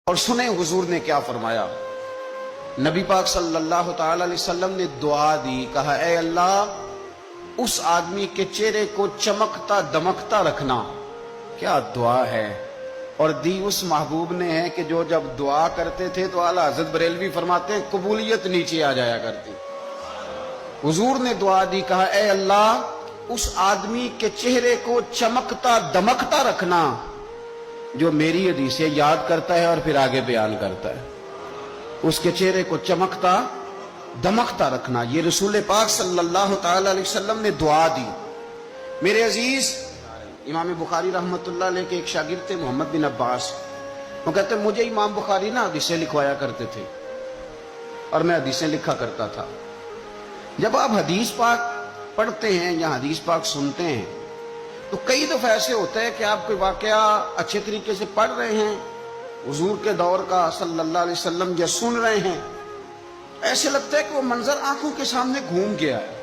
اور سنیں حضور نے کیا فرمایا۔ نبی پاک صلی اللہ تعالی علیہ وسلم نے دعا دی، کہا اے اللہ اس آدمی کے چہرے کو چمکتا دمکتا رکھنا۔ کیا دعا ہے، اور دی اس محبوب نے ہے کہ جو جب دعا کرتے تھے تو اعلیٰ حضرت بریلوی فرماتے ہیں قبولیت نیچے آ جایا کرتی۔ حضور نے دعا دی، کہا اے اللہ اس آدمی کے چہرے کو چمکتا دمکتا رکھنا جو میری حدیثیں یاد کرتا ہے اور پھر آگے بیان کرتا ہے۔ اس کے چہرے کو چمکتا دمکتا رکھنا، یہ رسول پاک صلی اللہ تعالی علیہ وسلم نے دعا دی۔ میرے عزیز، امام بخاری رحمت اللہ علیہ کے ایک شاگرد تھے محمد بن عباس، وہ کہتے ہیں مجھے امام بخاری نا حدیثیں لکھوایا کرتے تھے اور میں حدیثیں لکھا کرتا تھا۔ جب آپ حدیث پاک پڑھتے ہیں یا حدیث پاک سنتے ہیں تو کئی دفعہ ایسے ہوتا ہے کہ آپ کوئی واقعہ اچھے طریقے سے پڑھ رہے ہیں حضور کے دور کا صلی اللہ علیہ وسلم، یا سن رہے ہیں، ایسے لگتا ہے کہ وہ منظر آنکھوں کے سامنے گھوم گیا ہے،